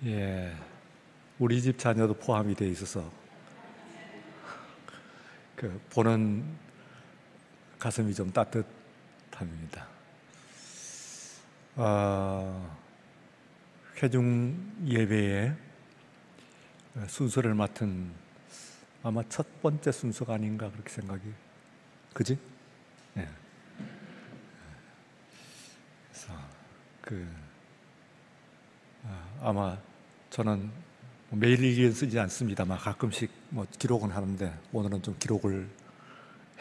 예, 우리 집 자녀도 포함이 돼 있어서 보는 가슴이 좀 따뜻합니다. 회중 예배의 순서를 맡은 아마 첫 번째 순서가 아닌가 그렇게 생각이, 그지? 네. 그래서 아마 저는 매일 일기는 쓰지 않습니다만 가끔씩 기록은 하는데 오늘은 좀 기록을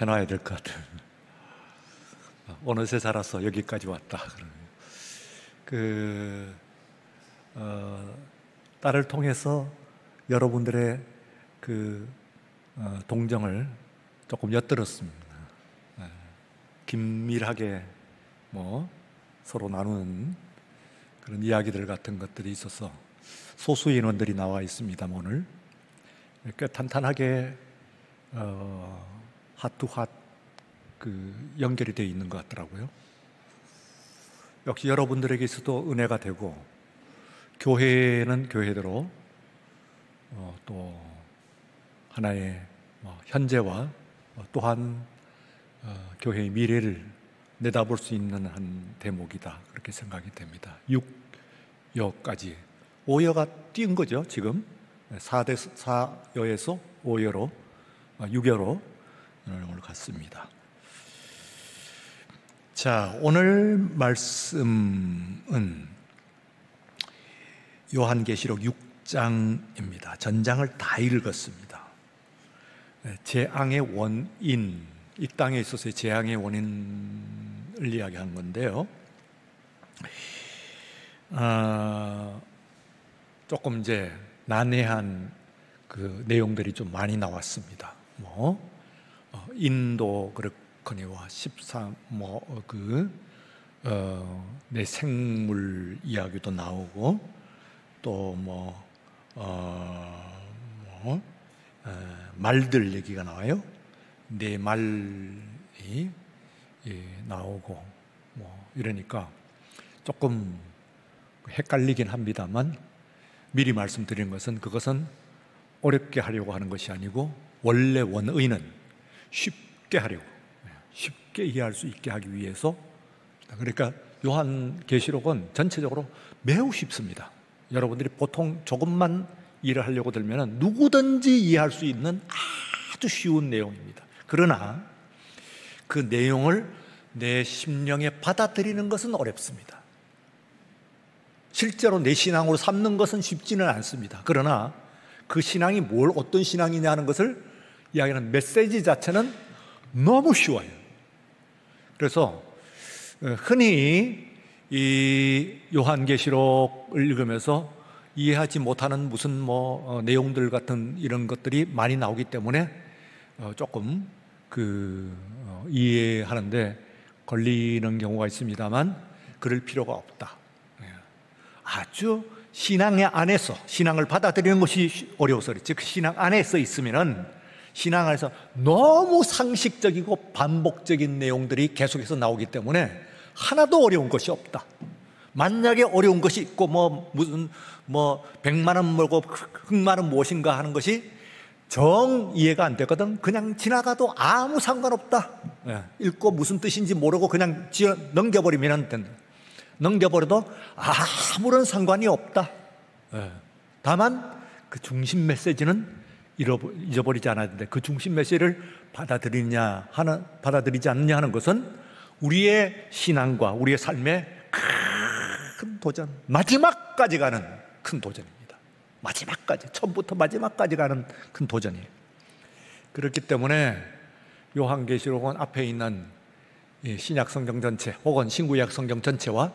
해놔야 될 것 같아요. 어느새 자라서 여기까지 왔다. 딸을 통해서 여러분들의 동정을 조금 엿들었습니다. 긴밀하게 서로 나누는 그런 이야기들 같은 것들이 있어서 소수 인원들이 나와 있습니다만 오늘 꽤 탄탄하게 핫투핫 연결이 되어 있는 것 같더라고요. 역시 여러분들에게서도 은혜가 되고, 교회는 교회대로 또 하나의 현재와 또한 교회의 미래를 내다볼 수 있는 한 대목이다, 그렇게 생각이 됩니다. 6여까지 5여가 뛴 거죠. 지금 4여에서 5여로 6여로 오늘 갔습니다. 자, 오늘 말씀은 요한계시록 6장입니다. 전장을 다 읽었습니다. 재앙의 원인, 이 땅에 있어서의 재앙의 원인을 이야기한 건데요. 조금 이제 난해한 내용들이 좀 많이 나왔습니다. 인도 그렇거니와 13 내 생물 이야기도 나오고, 또 말들 얘기가 나와요. 내 말이 나오고 이러니까 조금 헷갈리긴 합니다만, 미리 말씀드린 것은 그것은 어렵게 하려고 하는 것이 아니고 원래 원의는 쉽게 하려고, 쉽게 이해할 수 있게 하기 위해서. 그러니까 요한계시록은 전체적으로 매우 쉽습니다. 여러분들이 보통 조금만 일을 하려고 들면 누구든지 이해할 수 있는 아주 쉬운 내용입니다. 그러나 그 내용을 내 심령에 받아들이는 것은 어렵습니다. 실제로 내 신앙으로 삼는 것은 쉽지는 않습니다. 그러나 그 신앙이 어떤 신앙이냐 하는 것을 이야기하는 메시지 자체는 너무 쉬워요. 그래서 흔히 이 요한계시록을 읽으면서 이해하지 못하는 무슨 내용들 같은 이런 것들이 많이 나오기 때문에 조금 이해하는데 걸리는 경우가 있습니다만, 그럴 필요가 없다. 아주 신앙의 안에서, 신앙을 받아들이는 것이 어려워서 그렇지, 그 신앙 안에서 있으면은 신앙 안에서 너무 상식적이고 반복적인 내용들이 계속해서 나오기 때문에 하나도 어려운 것이 없다. 만약에 어려운 것이 있고 무슨 100만 원 벌고 흑마는 무엇인가 하는 것이 정 이해가 안 되거든 그냥 지나가도 아무 상관없다. 읽고 무슨 뜻인지 모르고 그냥 넘겨버리면 된다. 넘겨버려도 아무런 상관이 없다. 다만 그 중심 메시지는 잊어버리지 않아야 되는데, 그 중심 메시지를 받아들이지 않느냐 하는 것은 우리의 신앙과 우리의 삶의 큰 도전, 마지막까지 가는 큰 도전입니다. 마지막까지, 처음부터 마지막까지 가는 큰 도전이에요. 그렇기 때문에 요한계시록은 앞에 있는 신약 성경 전체 혹은 신구약 성경 전체와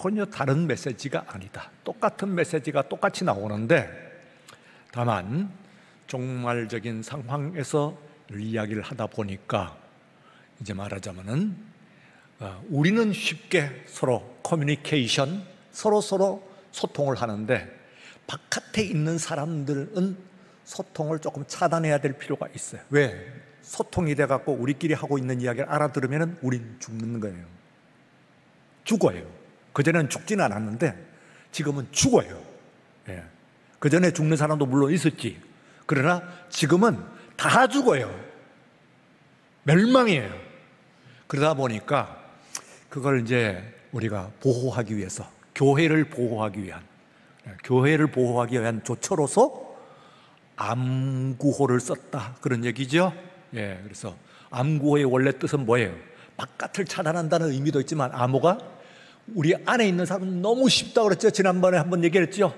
전혀 다른 메시지가 아니다. 똑같은 메시지가 똑같이 나오는데, 다만 종말적인 상황에서 이야기를 하다 보니까 이제 말하자면은 우리는 쉽게 서로 커뮤니케이션, 서로 소통을 하는데, 바깥에 있는 사람들은 소통을 조금 차단해야 될 필요가 있어요. 왜? 소통이 돼갖고 우리끼리 하고 있는 이야기를 알아들으면 우린 죽는 거예요. 죽어요. 그전에는 죽지는 않았는데 지금은 죽어요. 예. 그 전에 죽는 사람도 물론 있었지. 그러나 지금은 다 죽어요. 멸망이에요. 그러다 보니까 그걸 이제 우리가 보호하기 위해서, 교회를 보호하기 위한 조처로서 암구호를 썼다, 그런 얘기죠. 예, 그래서 암구호의 원래 뜻은 뭐예요? 바깥을 차단한다는 의미도 있지만, 암호가 우리 안에 있는 사람은 너무 쉽다고 그랬죠. 지난번에 한번 얘기했죠.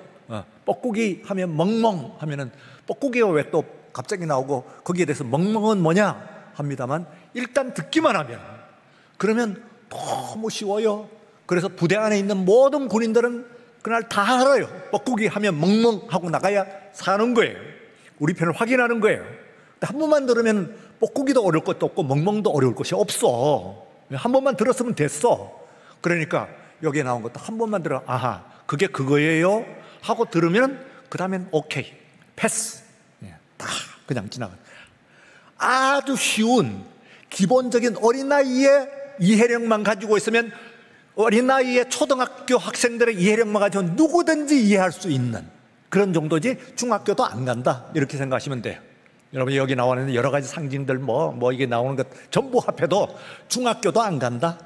뻐꾸기 하면 멍멍 하면은 뻐꾸기가 왜 또 갑자기 나오고, 거기에 대해서 멍멍은 뭐냐 합니다만, 일단 듣기만 하면, 그러면 너무 쉬워요. 그래서 부대 안에 있는 모든 군인들은 그날 다 알아요. 뻐꾸기 하면 멍멍 하고 나가야 사는 거예요. 우리 편을 확인하는 거예요. 근데 한 번만 들으면 뻐꾸기도 어려울 것도 없고 멍멍도 어려울 것이 없어. 한 번만 들었으면 됐어. 그러니까 여기에 나온 것도 한 번만 들어, 아하, 그게 그거예요 하고 들으면 그 다음엔 오케이, 패스, 다 그냥 지나가. 아주 쉬운 기본적인 어린아이의 이해력만 가지고 있으면, 어린아이의 초등학교 학생들의 이해력만 가지고 누구든지 이해할 수 있는 그런 정도지, 중학교도 안 간다 이렇게 생각하시면 돼요. 여러분, 여기 나오는 여러 가지 상징들 뭐 이게 나오는 것 전부 합해도 중학교도 안 간다,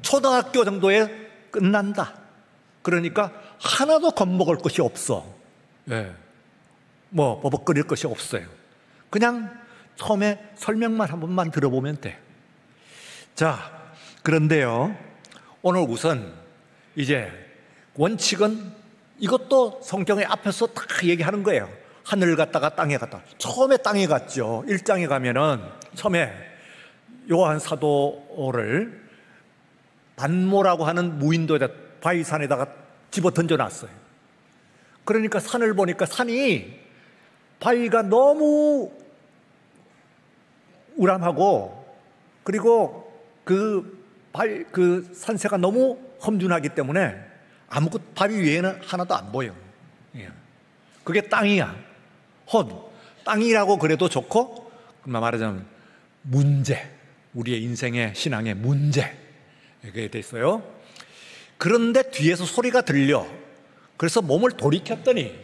초등학교 정도에 끝난다. 그러니까 하나도 겁먹을 것이 없어. 예. 뭐 버벅거릴 것이 없어요. 그냥 처음에 설명만 한 번만 들어보면 돼. 자, 그런데요, 오늘 우선 이제 원칙은 이것도 성경의 앞에서 다 얘기하는 거예요. 하늘 갔다가 땅에 갔다. 처음에 땅에 갔죠. 1장에 가면은 처음에 요한 사도를 반모라고 하는 무인도에다, 바위산에다가 집어 던져놨어요. 그러니까 산을 보니까 산이, 바위가 너무 우람하고, 그리고 그 산세가 너무 험준하기 때문에 아무것도 바위 위에는 하나도 안 보여. 그게 땅이야. 땅이라고 그래도 좋고, 말하자면 문제, 우리의 인생의 신앙의 문제, 이게 됐어요. 그런데 뒤에서 소리가 들려. 그래서 몸을 돌이켰더니,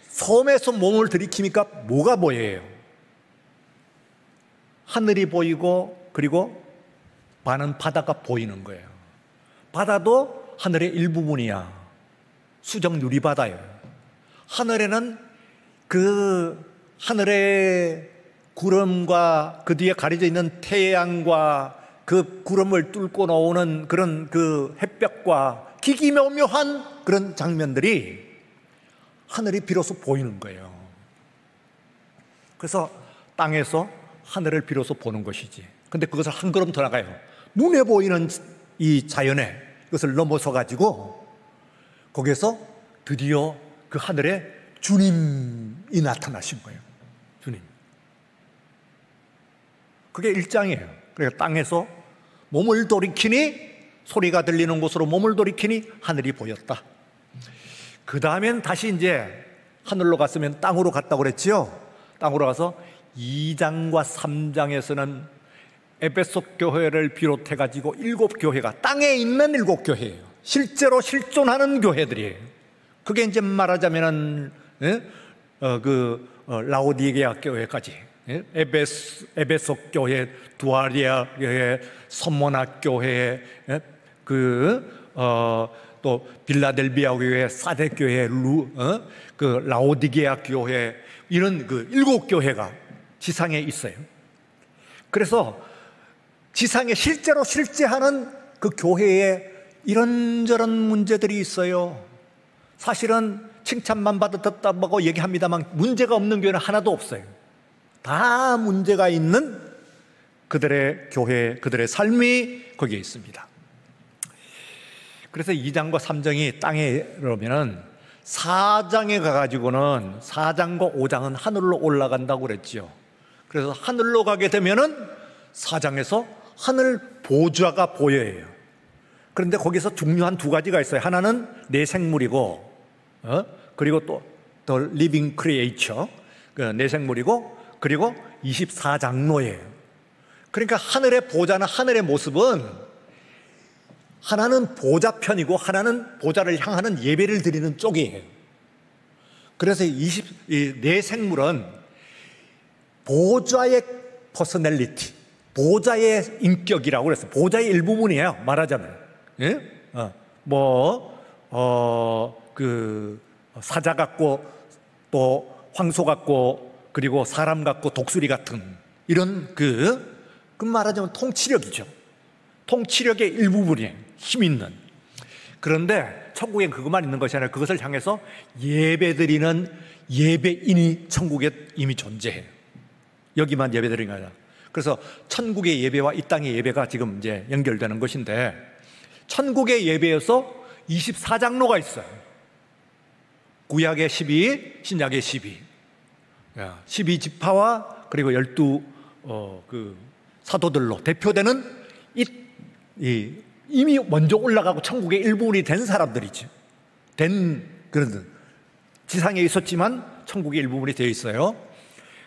섬에서 몸을 들이키니까 뭐가 보여요? 하늘이 보이고, 그리고 많은 바다가 보이는 거예요. 바다도 하늘의 일부분이야. 수정 유리바다예요. 하늘에는 그 하늘의 구름과 그 뒤에 가려져 있는 태양과 그 구름을 뚫고 나오는 그런 그 햇볕과 기기묘묘한 그런 장면들이 하늘이 비로소 보이는 거예요. 그래서 땅에서 하늘을 비로소 보는 것이지. 근데 그것을 한 걸음 더 나가요. 눈에 보이는 이 자연에 그것을 넘어서 가지고 거기에서 드디어 그 하늘에 주님이 나타나신 거예요. 주님. 그게 1장이에요. 그러니까 땅에서 몸을 돌이키니, 소리가 들리는 곳으로 몸을 돌이키니 하늘이 보였다. 그 다음엔 다시 이제 하늘로 갔으면 땅으로 갔다고 그랬지요. 땅으로 가서 2장과 3장에서는 에베소 교회를 비롯해 가지고 7교회가 땅에 있는 7교회예요. 실제로 실존하는 교회들이에요. 그게 이제 말하자면은 라오디게아 교회까지, 에베소 교회, 두아리아 교회, 선모나 교회, 또 빌라델비아 교회, 사데 교회, 라오디게아 교회, 이런 그 7교회가 지상에 있어요. 그래서 지상에 실제로 실제하는 그 교회에 이런저런 문제들이 있어요. 사실은 칭찬만 받았다고 얘기합니다만 문제가 없는 교회는 하나도 없어요. 다 문제가 있는 그들의 교회, 그들의 삶이 거기에 있습니다. 그래서 2장과 3장이 땅에 그러면은 4장에 가가지고는 4장과 5장은 하늘로 올라간다고 그랬지요. 그래서 하늘로 가게 되면은 4장에서 하늘 보좌가 보여요. 그런데 거기서 중요한 2가지가 있어요. 하나는 내 생물이고, 그리고 또 The Living Creature, 내 생물이고, 그리고 24장로예요. 그러니까 하늘의 보좌나 하늘의 모습은 하나는 보좌 편이고 하나는 보좌를 향하는 예배를 드리는 쪽이에요. 그래서 네 생물은 보좌의 퍼스널리티, 보좌의 인격이라고 그랬어요. 보좌의 일부분이에요, 말하자면. 예? 사자 같고 또 황소 같고 그리고 사람 같고 독수리 같은 이런 그 말하자면 통치력이죠. 통치력의 일부분이에요. 힘 있는. 그런데 천국엔 그것만 있는 것이 아니라 그것을 향해서 예배드리는 예배인이 천국에 이미 존재해요. 여기만 예배드리는 게 아니라. 그래서 천국의 예배와 이 땅의 예배가 지금 이제 연결되는 것인데, 천국의 예배에서 24장로가 있어요. 구약의 12, 신약의 12. 12지파와 그리고 12 사도들로 대표되는 이미 먼저 올라가고 천국의 일부분이 된 사람들이죠. 그런 지상에 있었지만 천국의 일부분이 되어 있어요.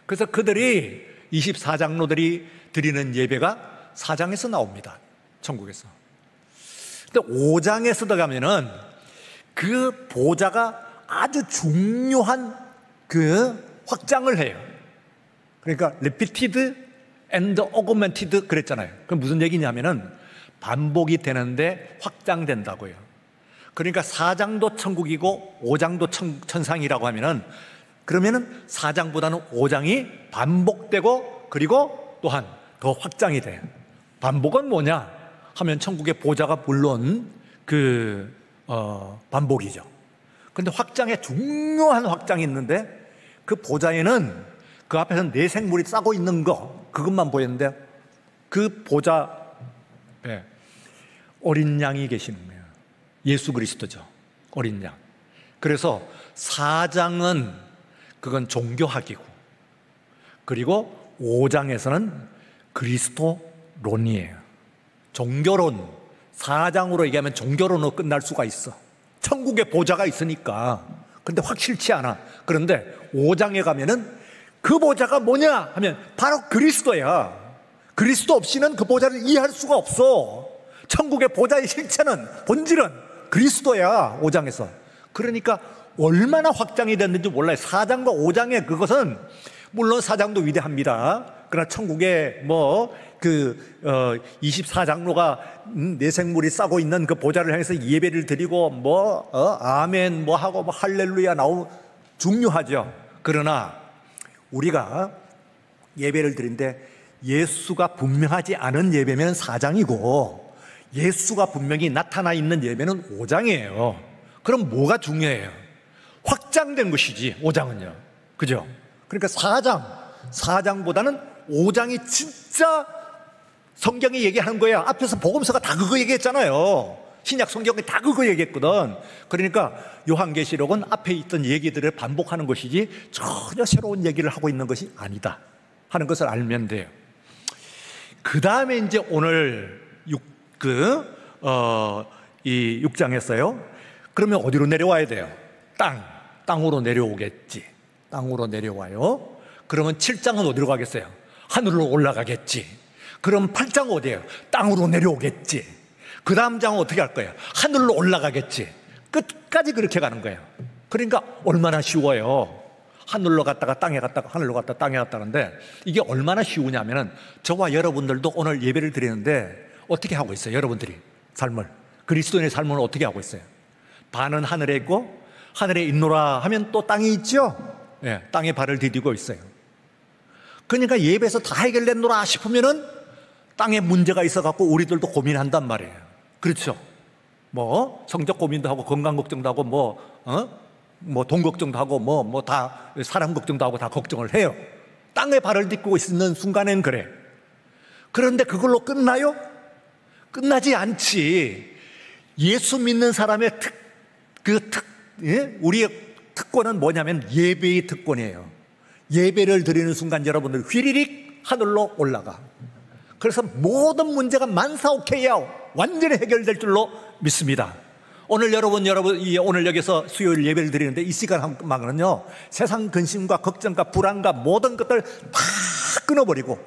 그래서 그들이 24장로들이 드리는 예배가 4장에서 나옵니다. 천국에서. 근데 5장에서 들어가면은 그 보좌가 아주 중요한 확장을 해요. 그러니까 repeated and augmented 그랬잖아요. 그럼 무슨 얘기냐면은 반복이 되는데 확장된다고요. 그러니까 4장도 천국이고 5장도 천상이라고 하면은, 그러면은 4장보다는 5장이 반복되고 그리고 또한 더 확장이 돼요. 반복은 뭐냐 하면 천국의 보좌가 물론 반복이죠. 그런데 확장에 중요한 확장이 있는데, 그 보좌에는 그 앞에서 네 생물이 싸고 있는 그것만 보였는데, 그 보좌 어린 양이 계시는 거예요. 예수 그리스도죠. 어린 양. 그래서 4장은 그건 종교학이고, 그리고 5장에서는 그리스도론이에요. 종교론. 4장으로 얘기하면 종교론으로 끝날 수가 있어. 천국에 보좌가 있으니까. 근데 확실치 않아. 그런데 5장에 가면은 그 보좌가 뭐냐 하면 바로 그리스도야. 그리스도 없이는 그 보좌를 이해할 수가 없어. 천국의 보좌의 실체는, 본질은 그리스도야. 5장에서. 그러니까 얼마나 확장이 됐는지 몰라요. 4장과 5장의 그것은 물론 4장도 위대합니다. 그러나 천국에 24장로가 네 생물이 싸고 있는 그 보좌를 향해서 예배를 드리고 아멘 하고 할렐루야 나오고 중요하죠. 그러나 우리가 예배를 드리는데 예수가 분명하지 않은 예배면 4장이고 예수가 분명히 나타나 있는 예배는 5장이에요. 그럼 뭐가 중요해요? 확장된 것이지 5장은요. 그죠? 그러니까 4장보다는 5장이 진짜 성경이 얘기하는 거야. 앞에서 복음서가 다 그거 얘기했잖아요. 신약 성경이 다 그거 얘기했거든. 그러니까 요한계시록은 앞에 있던 얘기들을 반복하는 것이지 전혀 새로운 얘기를 하고 있는 것이 아니다 하는 것을 알면 돼요. 그 다음에 이제 오늘 이 6장에서요. 그러면 어디로 내려와야 돼요? 땅으로 내려오겠지. 땅으로 내려와요. 그러면 7장은 어디로 가겠어요? 하늘로 올라가겠지. 그럼 8장은 어디예요? 땅으로 내려오겠지. 그 다음 장은 어떻게 할 거예요? 하늘로 올라가겠지. 끝까지 그렇게 가는 거예요. 그러니까 얼마나 쉬워요. 하늘로 갔다가 땅에 갔다가 하늘로 갔다가 땅에 갔다는데 이게 얼마나 쉬우냐면은 저와 여러분들도 오늘 예배를 드리는데 어떻게 하고 있어요? 여러분들이 삶을, 그리스도인의 삶을 어떻게 하고 있어요? 반은 하늘에 있고 하늘에 있노라 하면 또 땅이 있죠. 땅에 발을 디디고 있어요. 그러니까 예배에서 다 해결됐노라 싶으면은 땅에 문제가 있어갖고 우리들도 고민한단 말이에요. 그렇죠? 성적 고민도 하고 건강 걱정도 하고 돈 걱정도 하고 다 사람 걱정도 하고 다 걱정을 해요. 땅에 발을 딛고 있는 순간엔 그래. 그런데 그걸로 끝나요? 끝나지 않지. 예수 믿는 사람의 우리의 특권은 뭐냐면 예배의 특권이에요. 예배를 드리는 순간 여러분들 휘리릭 하늘로 올라가. 그래서 모든 문제가 만사오케이야 완전히 해결될 줄로 믿습니다. 오늘 오늘 여기서 수요일 예배를 드리는데 이 시간만은요 세상 근심과 걱정과 불안과 모든 것들 다 끊어버리고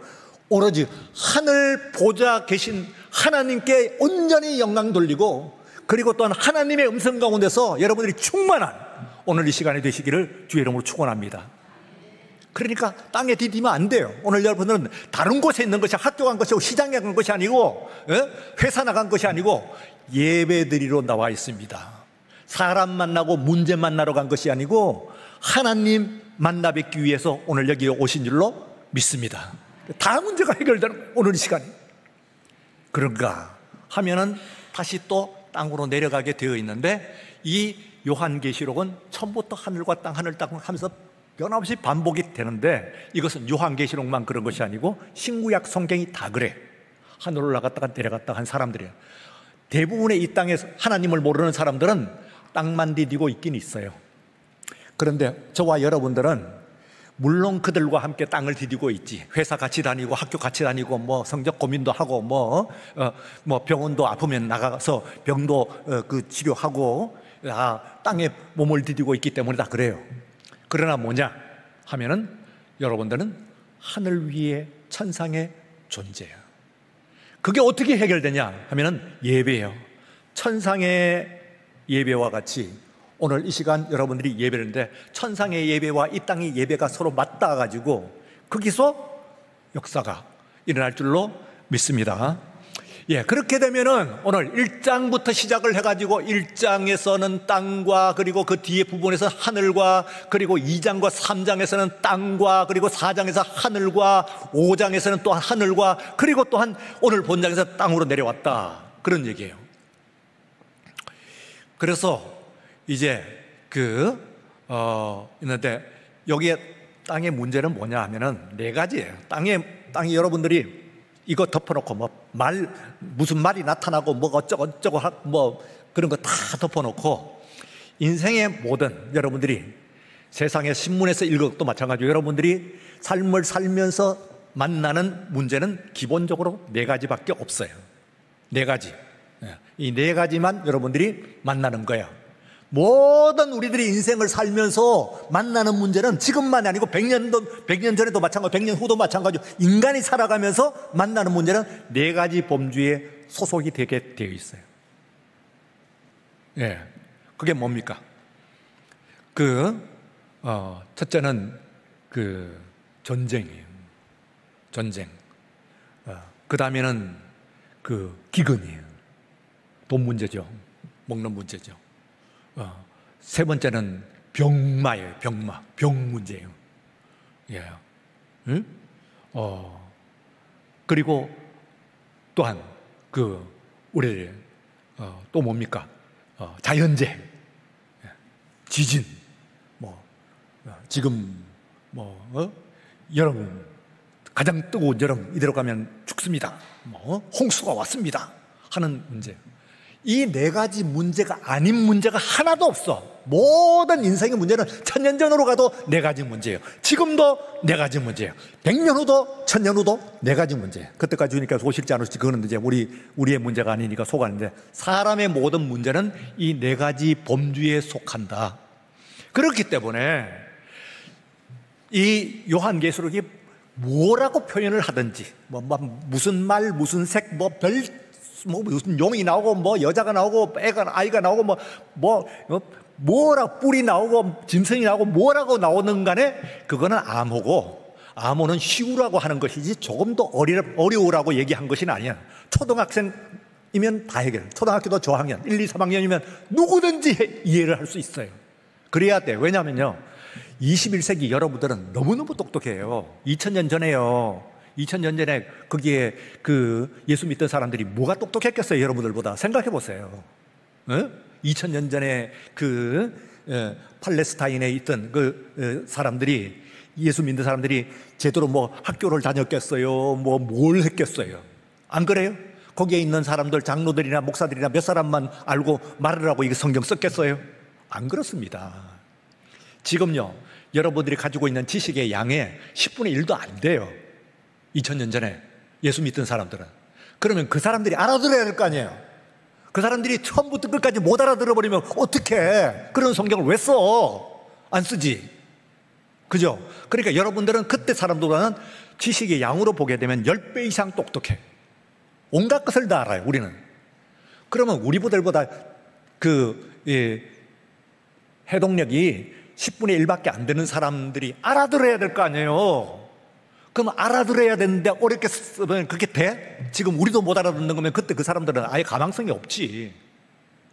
오로지 하늘 보좌 계신 하나님께 온전히 영광 돌리고, 그리고 또한 하나님의 음성 가운데서 여러분들이 충만한 오늘 이 시간이 되시기를 주의 이름으로 축원합니다. 그러니까 땅에 디디면 안 돼요. 오늘 여러분들은 다른 곳에 있는 것이, 학교 간 것이고 시장에 간 것이 아니고 회사 나간 것이 아니고 예배드리러 나와 있습니다. 사람 만나고 문제 만나러 간 것이 아니고 하나님 만나 뵙기 위해서 오늘 여기 오신 줄로 믿습니다. 다 문제가 해결되는 오늘 이 시간이. 그런가 하면은 다시 또 땅으로 내려가게 되어 있는데, 이 요한계시록은 처음부터 하늘과 땅 하늘 땅 하면서 변함없이 반복이 되는데, 이것은 요한계시록만 그런 것이 아니고 신구약 성경이 다 그래. 하늘로 올라갔다가 내려갔다가 한 사람들이에요. 대부분의 이 땅에서 하나님을 모르는 사람들은 땅만 디디고 있긴 있어요. 그런데 저와 여러분들은 물론 그들과 함께 땅을 디디고 있지. 회사 같이 다니고 학교 같이 다니고 뭐 성적 고민도 하고 뭐 병원도 아프면 나가서 병도 치료하고 땅에 몸을 디디고 있기 때문에 다 그래요. 그러나 뭐냐 하면은 여러분들은 하늘 위에 천상의 존재예요. 그게 어떻게 해결되냐 하면은 예배예요. 천상의 예배와 같이 오늘 이 시간 여러분들이 예배를 하는데, 천상의 예배와 이 땅의 예배가 서로 맞닿아가지고 거기서 역사가 일어날 줄로 믿습니다. 예, 그렇게 되면은 오늘 1장부터 시작을 해가지고 1장에서는 땅과, 그리고 그 뒤에 부분에서 하늘과, 그리고 2장과 3장에서는 땅과, 그리고 4장에서 하늘과, 5장에서는 또 하늘과, 그리고 또한 오늘 본장에서 땅으로 내려왔다, 그런 얘기예요. 그래서 이제 있는데 여기에 땅의 문제는 뭐냐 하면은 네 가지예요. 땅이 여러분들이 이거 덮어놓고 무슨 말이 나타나고 뭐 어쩌고 뭐 그런 거 다 덮어놓고, 인생의 모든 여러분들이 세상의 신문에서 읽은 것도 마찬가지고 여러분들이 삶을 살면서 만나는 문제는 기본적으로 네 가지밖에 없어요. 네 가지. 이 네 가지만 여러분들이 만나는 거예요. 모든 우리들이 인생을 살면서 만나는 문제는 지금만이 아니고 100년 전에도 마찬가지고 100년 후도 마찬가지고 인간이 살아가면서 만나는 문제는 네 가지 범주에 소속이 되게 되어 있어요. 예, 그게 뭡니까? 첫째는 전쟁이에요. 전쟁. 그 다음에는 기근이에요. 돈 문제죠. 먹는 문제죠. 세 번째는 병마예요. 병 문제예요. 예. 응? 그리고 또한 우리 또 뭡니까? 자연재해, 지진, 지금 여름, 가장 뜨거운 여름 이대로 가면 죽습니다. 홍수가 왔습니다 하는 문제. 이 네 가지 문제가 아닌 문제가 하나도 없어. 모든 인생의 문제는 1000년 전으로 가도 네 가지 문제예요. 지금도 네 가지 문제예요. 100년 후도 1000년 후도 네 가지 문제예요. 그때까지 주니까 오실지 안 오실지 그거는 이제 우리의 문제가 아니니까 속았는데, 사람의 모든 문제는 이 네 가지 범주에 속한다. 그렇기 때문에 이 요한계시록이 뭐라고 표현을 하든지 무슨 말 무슨 색 무슨 용이 나오고 여자가 나오고 아이가 나오고 뭐라 뿔이 나오고 짐승이 나오고 뭐라고 나오는 간에 그거는 암호고, 암호는 쉬우라고 하는 것이지 조금 더 어려우라고 얘기한 것이 아니야. 초등학생이면 다 해결. 초등학교도 저학년 1, 2, 3학년이면 누구든지 이해를 할 수 있어요. 그래야 돼. 왜냐하면요, 21세기 여러분들은 너무너무 똑똑해요. 2000년 전에요. 2000년 전에 거기에 예수 믿던 사람들이 뭐가 똑똑했겠어요? 여러분들보다 생각해 보세요. 2000년 전에 팔레스타인에 있던 사람들이, 예수 믿는 사람들이 제대로 학교를 다녔겠어요? 뭘 했겠어요? 안 그래요? 거기에 있는 사람들, 장로들이나 목사들이나 몇 사람만 알고 말을 하고 이게 성경 썼겠어요? 안 그렇습니다. 지금요, 여러분들이 가지고 있는 지식의 양의 10분의 1도 안 돼요. 2000년 전에 예수 믿던 사람들은. 그러면 그 사람들이 알아들어야 될 거 아니에요. 그 사람들이 처음부터 끝까지 못 알아들어버리면 어떡해. 그런 성경을 왜 써? 안 쓰지. 그죠? 그러니까 여러분들은 그때 사람들보다는 지식의 양으로 보게 되면 10배 이상 똑똑해. 온갖 것을 다 알아요, 우리는. 그러면 우리들보다 해독력이 10분의 1밖에 안 되는 사람들이 알아들어야 될 거 아니에요. 그럼 알아들어야 되는데 어렵게 쓰면 그게 돼? 지금 우리도 못 알아듣는 거면 그때 그 사람들은 아예 가망성이 없지.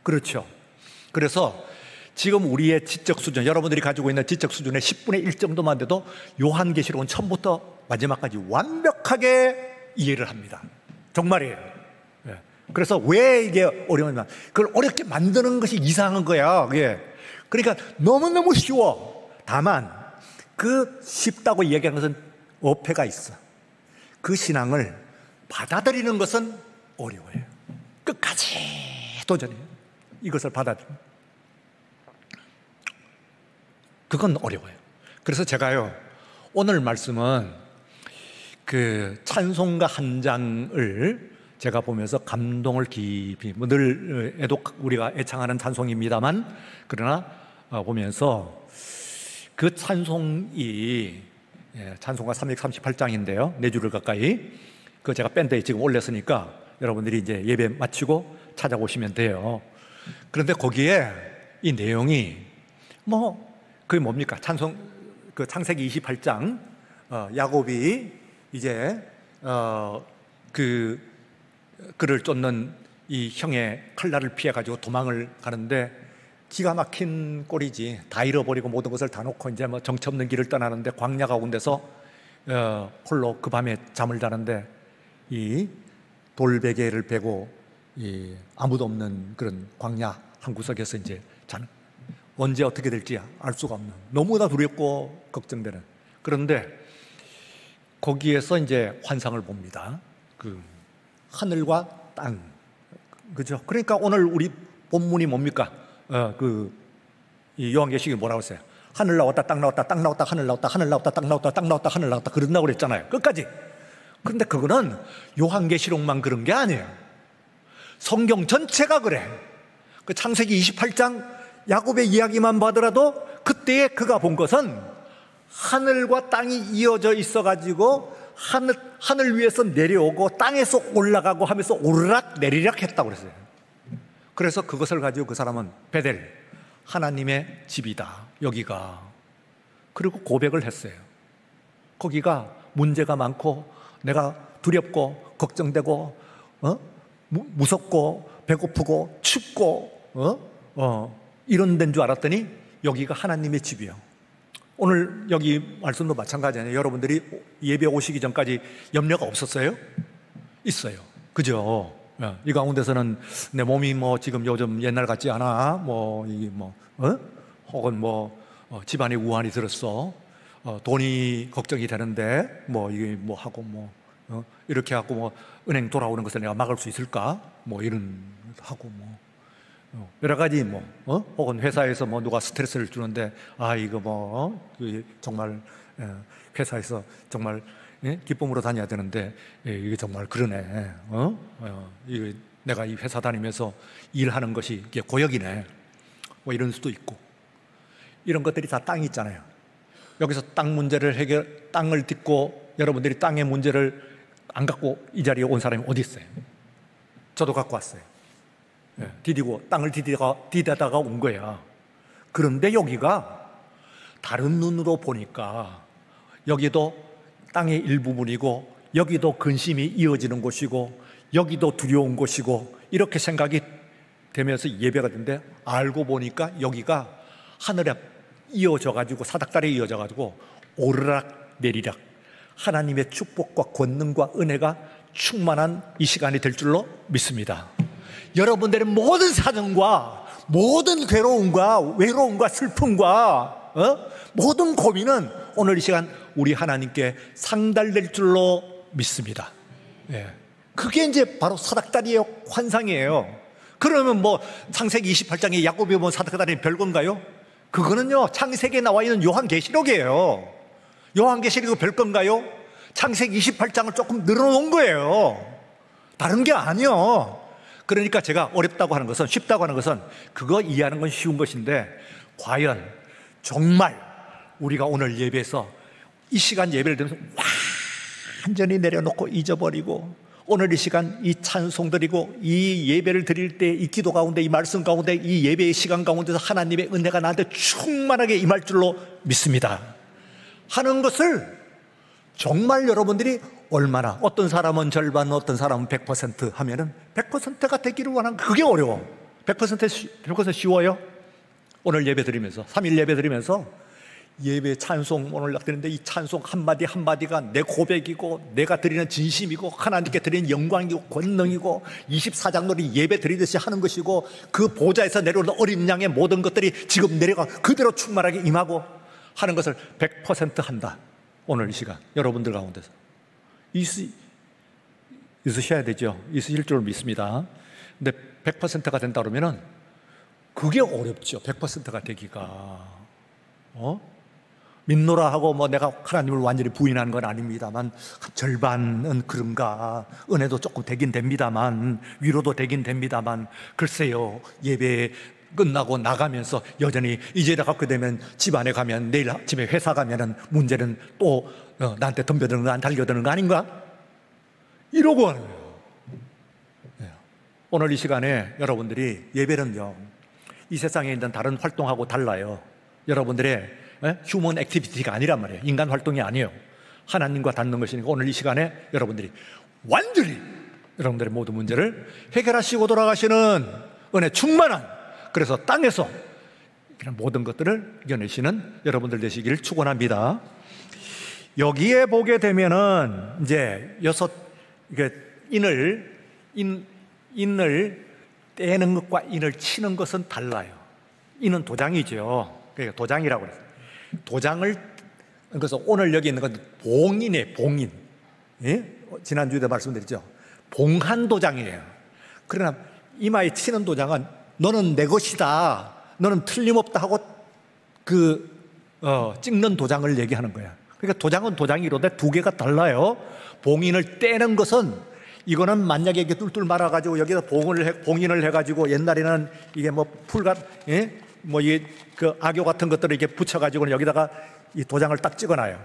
그렇죠. 그래서 지금 우리의 지적 수준, 여러분들이 가지고 있는 지적 수준의 10분의 1 정도만 돼도 요한계시록은 처음부터 마지막까지 완벽하게 이해를 합니다. 정말이에요. 예. 그래서 왜 이게 어려우냐, 그걸 어렵게 만드는 것이 이상한 거야. 예. 그러니까 너무너무 쉬워. 다만 그 쉽다고 이야기하는 것은 어폐가 있어. 그 신앙을 받아들이는 것은 어려워요. 끝까지 도전해요. 이것을 받아들이는, 그건 어려워요. 그래서 제가요, 오늘 말씀은 그 찬송가 한 장을 제가 보면서 감동을 깊이, 늘 우리가 애창하는 찬송입니다만, 그러나 보면서 그 찬송이, 찬송가 338장인데요. 4주를 가까이. 그 제가 밴드에 지금 올렸으니까 여러분들이 이제 예배 마치고 찾아오시면 돼요. 그런데 거기에 이 내용이 그게 뭡니까? 그 창세기 28장, 야곱이 이제 그를 쫓는 이 형의 칼날을 피해가지고 도망을 가는데 기가 막힌 꼴이지. 다 잃어버리고 모든 것을 다 놓고 이제 정처 없는 길을 떠나는데 광야 가운데서 홀로 그 밤에 잠을 자는데 이 돌베개를 베고 아무도 없는 그런 광야 한 구석에서 이제 자는, 언제 어떻게 될지 알 수가 없는, 너무나 두렵고 걱정되는. 그런데 거기에서 이제 환상을 봅니다. 그 하늘과 땅, 그죠? 그러니까 오늘 우리 본문이 뭡니까? 이 요한계시록이 뭐라고 했어요? 하늘 나왔다, 땅 나왔다, 땅 나왔다, 하늘 나왔다, 하늘 나왔다, 땅 나왔다, 땅 나왔다, 하늘 나왔다, 그런다고 그랬잖아요. 끝까지. 그런데 그거는 요한계시록만 그런 게 아니에요. 성경 전체가 그래. 그 창세기 28장 야곱의 이야기만 봐더라도 그때에 그가 본 것은 하늘과 땅이 이어져 있어가지고 하늘 위에서 내려오고 땅에서 올라가고 하면서 오르락 내리락 했다고 그랬어요. 그래서 그것을 가지고 그 사람은 베델, 하나님의 집이다, 여기가. 그리고 고백을 했어요. 거기가 문제가 많고 내가 두렵고 걱정되고 무섭고 배고프고 춥고 이런 데인 줄 알았더니 여기가 하나님의 집이에요. 오늘 여기 말씀도 마찬가지예요. 여러분들이 예배 오시기 전까지 염려가 없었어요? 있어요. 그죠? 이 가운데서는 내 몸이 지금 요즘 옛날 같지 않아. 혹은 집안에 우환이 들었어. 돈이 걱정이 되는데 이게 하고 이렇게 하고 은행 돌아오는 것을 내가 막을 수 있을까? 이런 하고 여러 가지 혹은 회사에서 누가 스트레스를 주는데 이거 정말 회사에서 정말 기쁨으로 다녀야 되는데 이게 정말 그러네. 이게 내가 이 회사 다니면서 일하는 것이 이게 고역이네. 이런 수도 있고, 이런 것들이 다 땅이 있잖아요. 여기서 땅 문제를 땅을 딛고 여러분들이 땅의 문제를 안 갖고 이 자리에 온 사람이 어디 있어요? 저도 갖고 왔어요. 디디고 땅을 디디다가 온 거야. 그런데 여기가 다른 눈으로 보니까 여기도 땅의 일부분이고 여기도 근심이 이어지는 곳이고 여기도 두려운 곳이고 이렇게 생각이 되면서 예배가 되는데, 알고 보니까 여기가 하늘에 이어져가지고 사닥다리에 이어져가지고 오르락 내리락 하나님의 축복과 권능과 은혜가 충만한 이 시간이 될 줄로 믿습니다. 여러분들의 모든 사정과 모든 괴로움과 외로움과 슬픔과 모든 고민은 오늘 이 시간 우리 하나님께 상달될 줄로 믿습니다. 그게 이제 바로 사닥다리의 환상이에요. 그러면 창세기 28장에 야곱이 본 사닥다리 별건가요? 그거는요 창세기에 나와 있는 요한계시록이에요. 요한계시록이 별건가요? 창세기 28장을 조금 늘어놓은 거예요. 다른 게 아니요. 그러니까 제가 어렵다고 하는 것은, 쉽다고 하는 것은 그거 이해하는 건 쉬운 것인데, 과연 정말 우리가 오늘 예배에서 이 시간 예배를 드리면서 완전히 내려놓고 잊어버리고 오늘 이 시간 이 찬송 드리고 이 예배를 드릴 때 이 기도 가운데 이 말씀 가운데 이 예배의 시간 가운데서 하나님의 은혜가 나한테 충만하게 임할 줄로 믿습니다 하는 것을 정말 여러분들이 얼마나, 어떤 사람은 절반, 어떤 사람은 100% 하면은 100%가 되기를 원하는, 그게 어려워. 100% 쉬워요? 오늘 예배 드리면서, 3일 예배 드리면서 예배 찬송 오늘 딱 드리는데 이 찬송 한마디 한마디가 내 고백이고 내가 드리는 진심이고 하나님께 드리는 영광이고 권능이고 24장 놀이 예배 드리듯이 하는 것이고 그 보좌에서 내려오는 어린 양의 모든 것들이 지금 내려가 그대로 충만하게 임하고 하는 것을 100% 한다. 오늘 이 시간 여러분들 가운데서 있으셔야 되죠. 있으실 줄 믿습니다. 근데 100%가 된다 그러면은 그게 어렵죠. 100%가 되기가. 믿노라 하고 뭐 내가 하나님을 완전히 부인하는 건 아닙니다만 절반은 그런가, 은혜도 조금 되긴 됩니다만, 위로도 되긴 됩니다만, 글쎄요, 예배 끝나고 나가면서 여전히 이제 갖고 되면 집안에 가면, 내일 아침에 회사 가면은 문제는 또 나한테 덤벼드는 거, 안 달려드는 거 아닌가? 이러고 하는 거예요. 오늘 이 시간에 여러분들이 예배는요, 이 세상에 있는 다른 활동하고 달라요. 여러분들의 휴먼 액티비티가 아니란 말이에요. 인간 활동이 아니에요. 하나님과 닿는 것이니까 오늘 이 시간에 여러분들이 완전히 여러분들의 모든 문제를 해결하시고 돌아가시는 은혜 충만한, 그래서 땅에서 이런 모든 것들을 이겨내시는 여러분들 되시기를 축원합니다. 여기에 보게 되면은 이제 인을 떼는 것과 인을 치는 것은 달라요. 인은 도장이죠. 그러니까 도장이라고 그래요. 도장을, 그래서 오늘 여기 있는 건 봉인이에요. 봉인. 예? 지난주에도 말씀드렸죠. 봉한 도장이에요. 그러나 이마에 치는 도장은 너는 내 것이다, 너는 틀림없다 하고 찍는 도장을 얘기하는 거야. 그러니까 도장은 도장이로되 두 개가 달라요. 봉인을 떼는 것은, 이거는 만약에 이게 뚫뚫 말아가지고 여기다 봉인을 해가지고, 옛날에는 이게 뭐 뭐 이게 악교 같은 것들을 이렇게 붙여가지고 여기다가 이 도장을 딱 찍어놔요.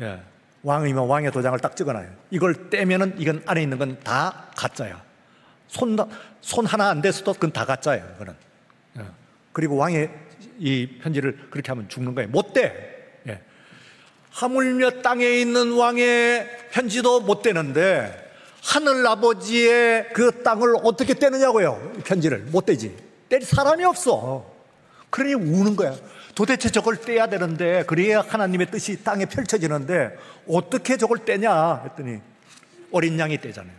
예. 왕이면 왕의 도장을 딱 찍어놔요. 이걸 떼면은 이건 안에 있는 건 다 가짜야. 손 하나 안 됐어도 그건 다 가짜예요. 그거는. 예. 그리고 왕의 이 편지를 그렇게 하면 죽는 거예요. 못 떼. 예. 하물며 땅에 있는 왕의 편지도 못 떼는데 하늘 아버지의 그 땅을 어떻게 떼느냐고요. 편지를 못 떼지. 뗄 사람이 없어. 그러니 우는 거야. 도대체 저걸 떼야 되는데, 그래야 하나님의 뜻이 땅에 펼쳐지는데 어떻게 저걸 떼냐 했더니 어린 양이 떼잖아요.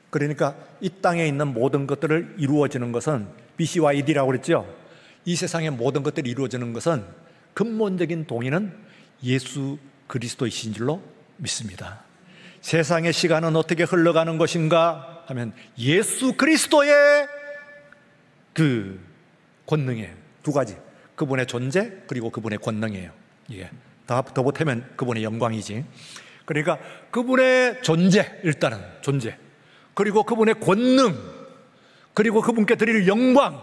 그러니까 이 땅에 있는 모든 것들을 이루어지는 것은 BCYD라고 그랬죠. 이 세상의 모든 것들이 이루어지는 것은 근본적인 동의는 예수 그리스도이신 줄로 믿습니다. 세상의 시간은 어떻게 흘러가는 것인가 하면 예수 그리스도의 그 권능이에요. 두 가지. 그분의 존재 그리고 그분의 권능이에요. 예. 더 못하면 그분의 영광이지. 그러니까 그분의 존재, 일단은 존재, 그리고 그분의 권능, 그리고 그분께 드릴 영광,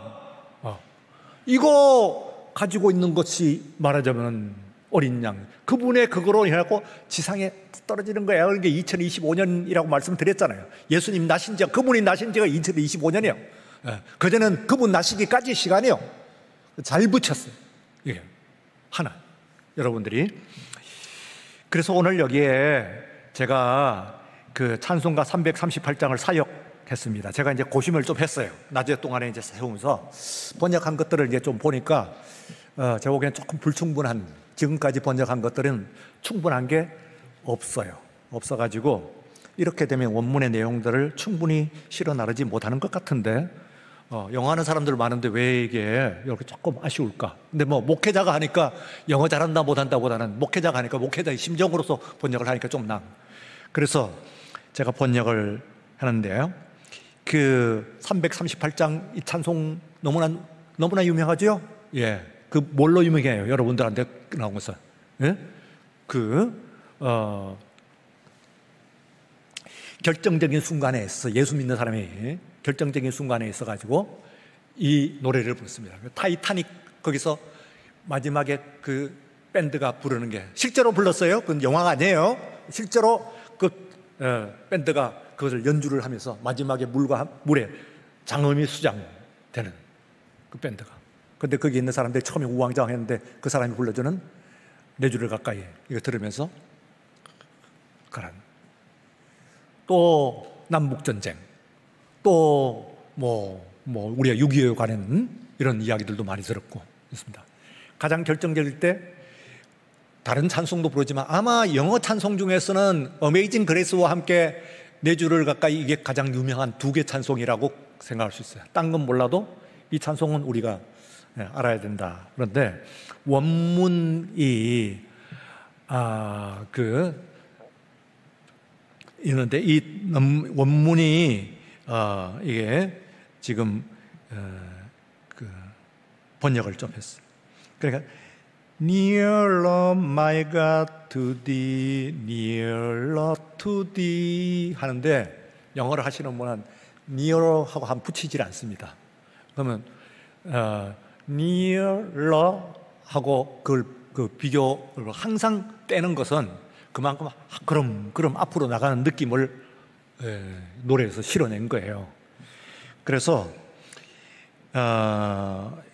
이거 가지고 있는 것이 말하자면 어린 양, 그분의 그거로 인하여 지상에 떨어지는 거예요. 그러니까 2025년이라고 말씀드렸잖아요. 예수님 나신 지가, 그분이 나신 지가 2025년이에요. 그전에는 그분 나시기까지 시간이요. 잘 붙였어요. 이게 하나, 여러분들이. 그래서 오늘 여기에 제가 그 찬송가 338장을 사역했습니다. 제가 이제 고심을 좀 했어요. 낮에 동안에 이제 세우면서 번역한 것들을 이제 좀 보니까 제가 보기엔 조금 불충분한, 지금까지 번역한 것들은 충분한 게 없어가지고 이렇게 되면 원문의 내용들을 충분히 실어 나르지 못하는 것 같은데, 영어 하는 사람들 많은데 왜 이게 이렇게 조금 아쉬울까? 근데 뭐 목회자가 하니까 영어 잘한다 못한다 보다는 목회자가 하니까 목회자의 심정으로서 번역을 하니까 좀 나아. 그래서 제가 번역을 하는데요, 그 338장 이 찬송 너무나 유명하죠? 예. 그 뭘로 유명해요? 여러분들한테 나온 것은? 예? 결정적인 순간에 있어, 예수 믿는 사람이 결정적인 순간에 있어가지고 이 노래를 부릅니다. 타이타닉, 거기서 마지막에 그 밴드가 부르는 게 실제로 불렀어요. 그건 영화가 아니에요. 실제로 그 밴드가 그것을 연주를 하면서 마지막에 물에 장엄히 수장되는 그 밴드가. 근데 거기 있는 사람들이 처음에 우왕좌왕했는데 그 사람이 불러주는 네 줄을 가까이 이거 들으면서 가란. 또 남북전쟁, 또 우리가 6.25에 관한 이런 이야기들도 많이 들었고 있습니다. 가장 결정적일 때 다른 찬송도 부르지만 아마 영어 찬송 중에서는 어메이징 그레이스와 함께 네 줄을 가까이 이게 가장 유명한 2개 찬송이라고 생각할 수 있어요. 딴 건 몰라도 이 찬송은 우리가 알아야 된다. 그런데 원문이 있는데 이 원문이 이게 지금 번역을 좀 했어요. 그러니까 Nearer my God to thee, nearer to thee 하는데 영어를 하시는 분은 nearer 하고 한 붙이질 않습니다. 그러면 nearer 하고 그 비교를 항상 떼는 것은 그만큼 그럼 앞으로 나가는 느낌을 노래에서 실어낸 거예요. 그래서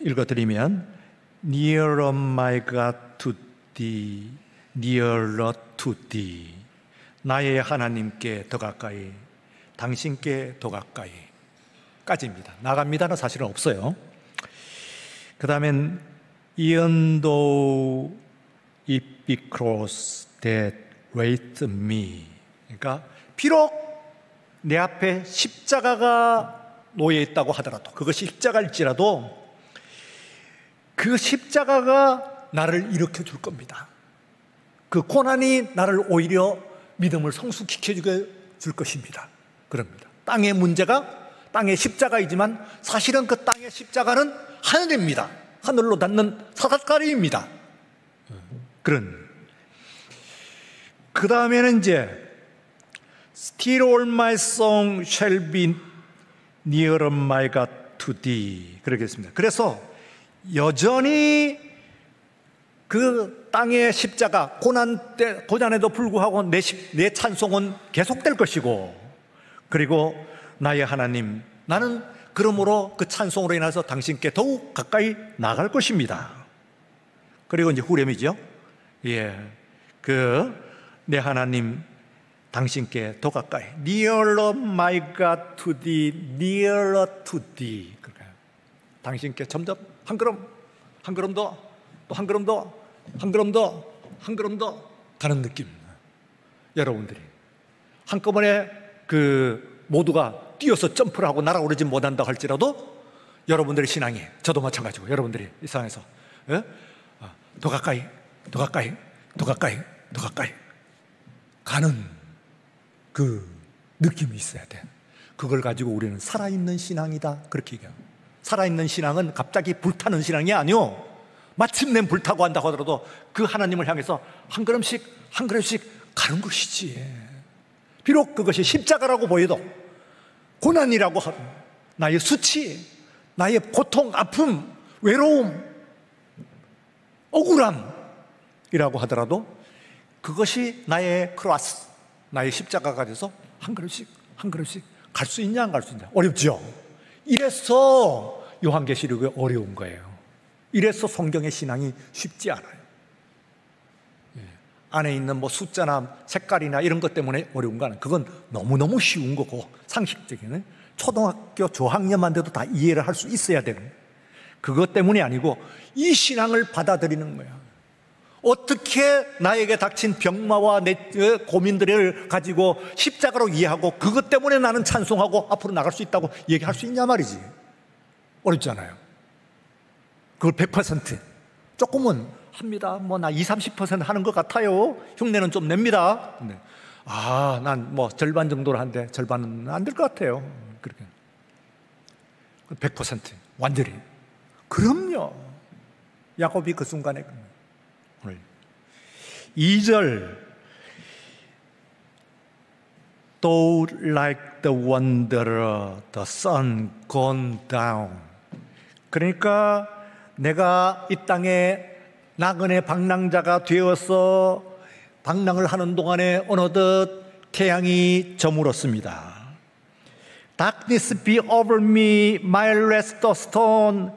읽어드리면 Nearer my God to thee, nearer to thee. 나의 하나님께 더 가까이, 당신께 더 가까이 까지입니다. 나갑니다는 사실은 없어요. 그 다음엔 Even though it be cross that waits me. 그러니까 비록 내 앞에 십자가가 놓여 있다고 하더라도, 그것이 십자가일지라도 그 십자가가 나를 일으켜 줄 겁니다. 그 고난이 나를 오히려 믿음을 성숙시켜 줄 것입니다. 그럽니다. 땅의 문제가 땅의 십자가이지만 사실은 그 땅의 십자가는 하늘입니다. 하늘로 닿는 사다가리입니다. 그 다음에는 이제 Still all my song shall be nearer my God to thee. 그러겠습니다. 그래서 여전히 그 땅의 십자가 고난에도 불구하고 내 찬송은 계속될 것이고, 그리고 나의 하나님, 나는 그러므로 그 찬송으로 인해서 당신께 더욱 가까이 나갈 것입니다. 그리고 이제 후렴이죠. 내 하나님, 당신께 더 가까이. Nearer my God to thee, nearer to thee. 당신께 점점 한 걸음 더, 또 한 걸음 더, 한 걸음 더, 한 걸음 더 가는 느낌. 여러분들이 한꺼번에 모두가 뛰어서 점프를 하고 날아오르지 못한다고 할지라도 여러분들의 신앙이, 저도 마찬가지고 여러분들이 이 상황에서 더 가까이, 더 가까이, 더 가까이, 더 가까이 가는 그 느낌이 있어야 돼. 그걸 가지고 우리는 살아있는 신앙이다, 그렇게 얘기해요. 살아있는 신앙은 갑자기 불타는 신앙이 아니요, 마침내 불타고 한다고 하더라도 그 하나님을 향해서 한 걸음씩 한 걸음씩 가는 것이지. 비록 그것이 십자가라고 보여도, 고난이라고 하고, 나의 수치, 나의 고통, 아픔, 외로움, 억울함이라고 하더라도 그것이 나의 크로스, 나의 십자가가 돼서 한 걸음씩 한 걸음씩 갈 수 있냐 안 갈 수 있냐. 어렵죠. 이래서 요한계시록이 어려운 거예요. 이래서 성경의 신앙이 쉽지 않아요. 안에 있는 숫자나 색깔이나 이런 것 때문에 어려운 거 아니에요. 그건 너무너무 쉬운 거고, 상식적인 초등학교 저학년만 돼도 다 이해를 할 수 있어야 되는, 그것 때문이 아니고 이 신앙을 받아들이는 거야. 어떻게 나에게 닥친 병마와 내 고민들을 가지고 십자가로 이해하고 그것 때문에 나는 찬송하고 앞으로 나갈 수 있다고 얘기할 수 있냐 말이지. 어렵잖아요. 그걸 100% 조금은 합니다. 나 20, 30% 하는 것 같아요. 흉내는 좀 냅니다. 근데 난 절반 정도로 하는데 절반은 안 될 것 같아요. 그렇게 100% 완전히. 그럼요. 야곱이 그 순간에 오늘 2절 Though like the wanderer, the sun gone down. 그러니까 내가 이 땅에 나그네 방랑자가 되어서 방랑을 하는 동안에 어느덧 태양이 저물었습니다. Darkness be over me, my rest stone.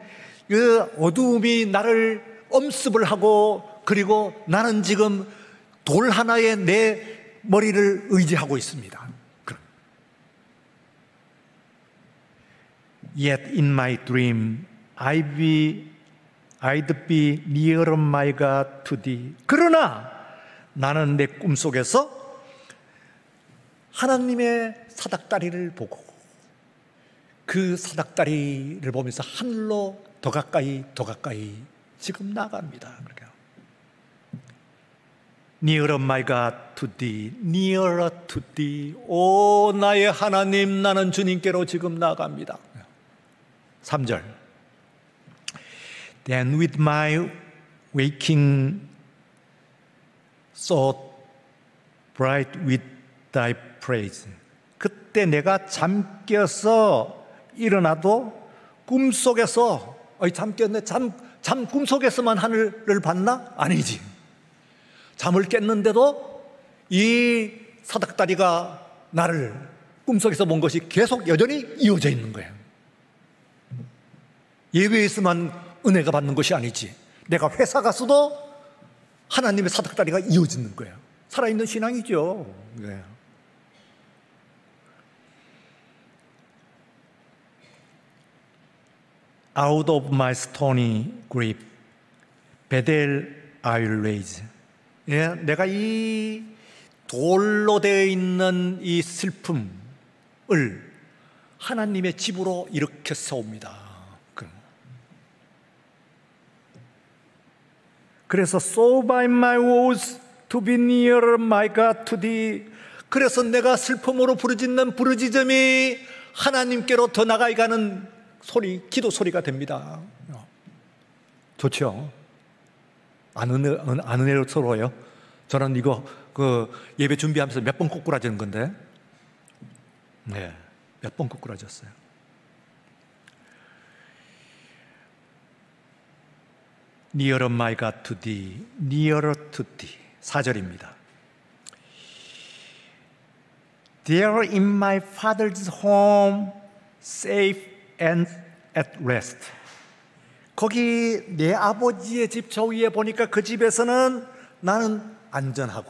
그 어두움이 나를 엄습을 하고, 그리고 나는 지금 돌 하나에 내 머리를 의지하고 있습니다. Yet in my dream I'd be nearer my God to thee. 그러나 나는 내 꿈속에서 하나님의 사닥다리를 보고 그 사닥다리를 보면서 하늘로 더 가까이 지금 나아갑니다. Nearer my God to thee, nearer to thee. 오 나의 하나님, 나는 주님께로 지금 나아갑니다. 3절. Then with my waking thought bright with thy praise. 그때 내가 잠겨서 일어나도 꿈속에서 잠 꿈속에서만 하늘을 봤나? 아니지. 잠을 깼는데도 이 사닥다리가 나를 꿈속에서 본 것이 계속 여전히 이어져 있는 거예요. 예배에 있으면 은혜가 받는 것이 아니지. 내가 회사 가서도 하나님의 사닥다리가 이어지는 거예요. 살아있는 신앙이죠. 네. Out of my stony grip, Bethel I'll raise. 예, 내가 이 돌로 되어 있는 이 슬픔을 하나님의 집으로 일으켜 세웁니다. 그래서 So by my woes to be nearer my God to thee. 그래서 내가 슬픔으로 부르짖는 부르짖음이 하나님께로 더 나가이 가는 소리, 기도 소리가 됩니다. 좋죠? 안 은혜로워요. 저는 이거 예배 준비하면서 몇 번 꼬꾸라지는 건데, 네, 몇 번 꼬꾸라졌어요. Nearer my God to thee, nearer to thee. 4절입니다. There in my father's home, safe and at rest. 거기 내 아버지의 집 저 위에 보니까 그 집에서는 나는 안전하고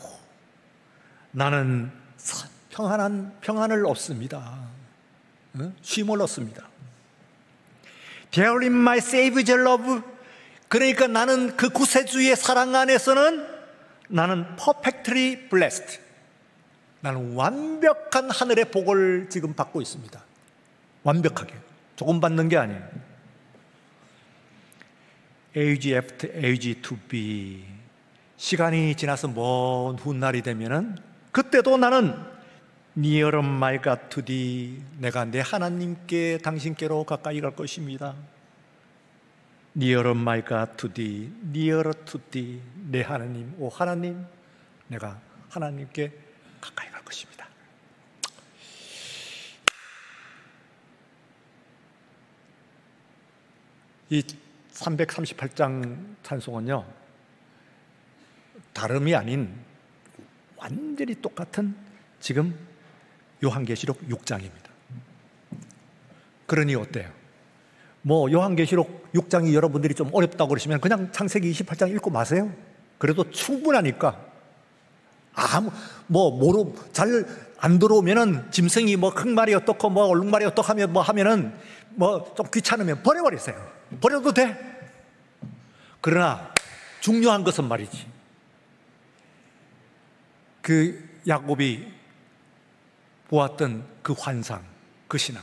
나는 평안을 얻습니다. 쉼을 얻습니다. There in my Savior's love. 그러니까 나는 그 구세주의 사랑 안에서는 나는 perfectly blessed. 나는 완벽한 하늘의 복을 지금 받고 있습니다. 완벽하게. 조금 받는 게 아니에요. age after age to be. 시간이 지나서 먼 훗날이 되면은 그때도 나는 nearer my God to thee. 내가 내 하나님께 당신께로 가까이 갈 것입니다. Nearer my God to thee, nearer to thee. 내 하나님, 오 하나님, 내가 하나님께 가까이 갈 것입니다. 이 338장 찬송은요, 다름이 아닌 완전히 똑같은 지금 요한계시록 6장입니다. 그러니 어때요? 뭐 요한계시록 6장이 여러분들이 좀 어렵다고 그러시면 그냥 창세기 28장 읽고 마세요. 그래도 충분하니까. 잘 안 들어오면은 짐승이 뭐 흑말이 어떻고 뭐 얼룩말이 어떻고 하면 뭐 하면은 뭐 좀 귀찮으면 버려버리세요. 버려도 돼. 그러나 중요한 것은 말이지, 그 야곱이 보았던 그 환상, 그 신앙,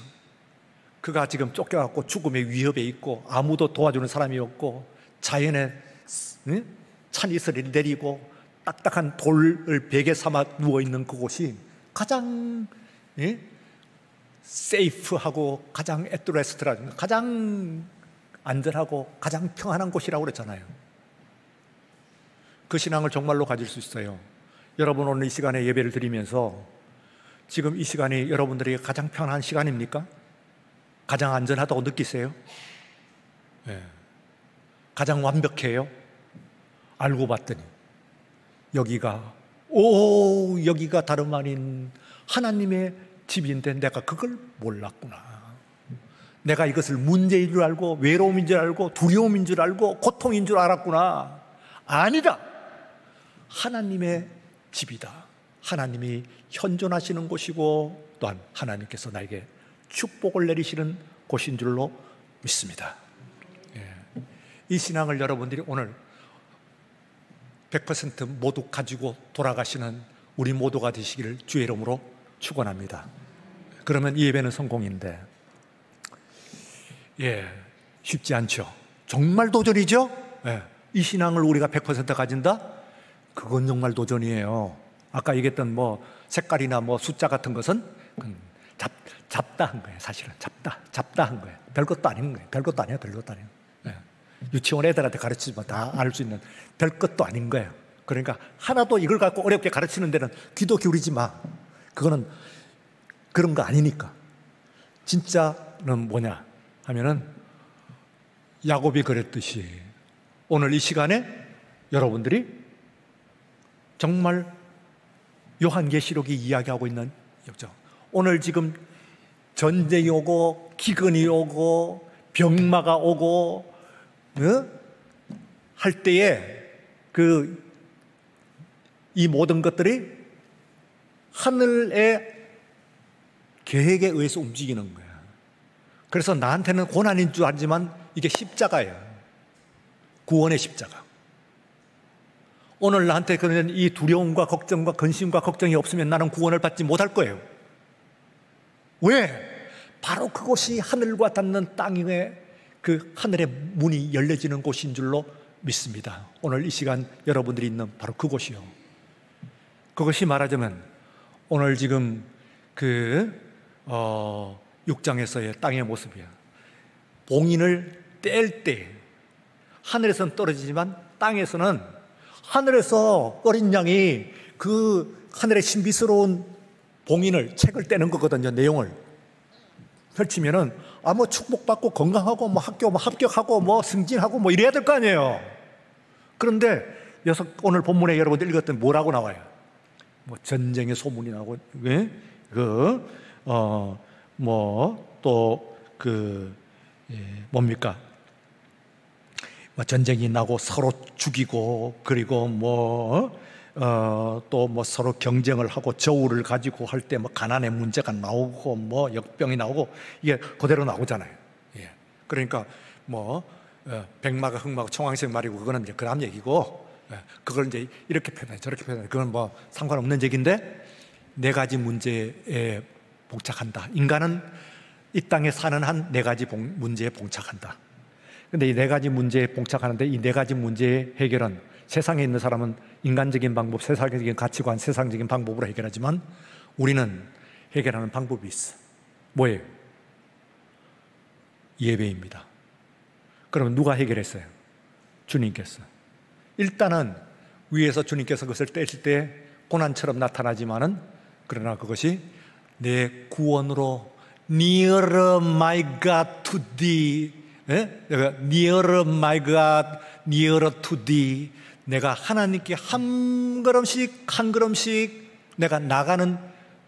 그가 지금 쫓겨갖고 죽음의 위협에 있고 아무도 도와주는 사람이 없고 자연의 찬이슬을 내리고 딱딱한 돌을 베개 삼아 누워있는 그곳이 가장 세이프하고 가장 애트레스트라는, 가장 안전하고 가장 평안한 곳이라고 그랬잖아요. 그 신앙을 정말로 가질 수 있어요. 여러분 오늘 이 시간에 예배를 드리면서 지금 이 시간이 여러분들에게 가장 편안한 시간입니까? 가장 안전하다고 느끼세요? 네. 가장 완벽해요? 알고 봤더니 여기가 다름 아닌 하나님의 집인데 내가 그걸 몰랐구나. 내가 이것을 문제인 줄 알고 외로움인 줄 알고 두려움인 줄 알고 고통인 줄 알았구나. 아니다. 하나님의 집이다. 하나님이 현존하시는 곳이고 또한 하나님께서 나에게 축복을 내리시는 곳인 줄로 믿습니다. 이 신앙을 여러분들이 오늘 100% 모두 가지고 돌아가시는 우리 모두가 되시기를 주의 이름으로 축원합니다. 그러면 이 예배는 성공인데, 쉽지 않죠. 정말 도전이죠. 이 신앙을 우리가 100% 가진다? 그건 정말 도전이에요. 아까 얘기했던 뭐 색깔이나 뭐 숫자 같은 것은 잡다 한 거예요. 사실은 잡다 한 거예요. 별것도 아닌 거예요. 별것도 아니에요. 유치원 애들한테 가르치면 다 알 수 있는 별것도 아닌 거예요. 그러니까 하나도 이걸 갖고 어렵게 가르치는 데는 귀도 기울이지 마. 그거는 그런 거 아니니까. 진짜는 뭐냐 하면은 야곱이 그랬듯이 오늘 이 시간에 여러분들이 정말 요한계시록이 이야기하고 있는 역정, 오늘 지금 전쟁이 오고 기근이 오고 병마가 오고 할 때에 이 모든 것들이 하늘의 계획에 의해서 움직이는 거야. 그래서 나한테는 고난인 줄 알지만 이게 십자가예요. 구원의 십자가. 오늘 나한테 그런 이 두려움과 걱정과 근심과 걱정이 없으면 나는 구원을 받지 못할 거예요. 왜? 바로 그곳이 하늘과 닿는 땅의 그 하늘의 문이 열려지는 곳인 줄로 믿습니다. 오늘 이 시간 여러분들이 있는 바로 그곳이요. 그것이 말하자면 오늘 지금 6장에서의 땅의 모습이야. 봉인을 뗄 때 하늘에서는 떨어지지만 땅에서는 하늘에서 어린 양이 그 하늘의 신비스러운 봉인을 책을 떼는 거거든요. 내용을 펼치면은 뭐 축복받고 건강하고 뭐 학교 뭐 합격하고 뭐 승진하고 뭐 이래야 될 거 아니에요. 그런데 오늘 본문에 여러분들 읽었던 뭐라고 나와요? 뭐 전쟁의 소문이 나고 뭡니까? 뭐 전쟁이 나고 서로 죽이고 그리고 또 서로 경쟁을 하고 저울을 가지고 할 때 뭐 가난의 문제가 나오고 뭐 역병이 나오고 이게 그대로 나오잖아요. 그러니까 백마가 흑마고 청황색 말이고 그거는 이제 그다음 얘기고, 그걸 이제 이렇게 표현해 저렇게 표현해 그건 뭐 상관없는 얘기인데, 네 가지 문제에 봉착한다. 인간은 이 땅에 사는 한 네 가지 문제에 봉착한다. 근데 이 네 가지 문제에 봉착하는데 이 네 가지 문제의 해결은 세상에 있는 사람은 인간적인 방법, 세상적인 가치관, 세상적인 방법으로 해결하지만 우리는 해결하는 방법이 있어. 뭐예요? 예배입니다. 그러면 누가 해결했어요? 주님께서. 일단은 위에서 주님께서 그것을 떼실 때 고난처럼 나타나지만은 그러나 그것이 내 구원으로 Nearer my God to thee, Nearer my God, nearer to thee. 내가 하나님께 한 걸음씩 한 걸음씩 내가 나가는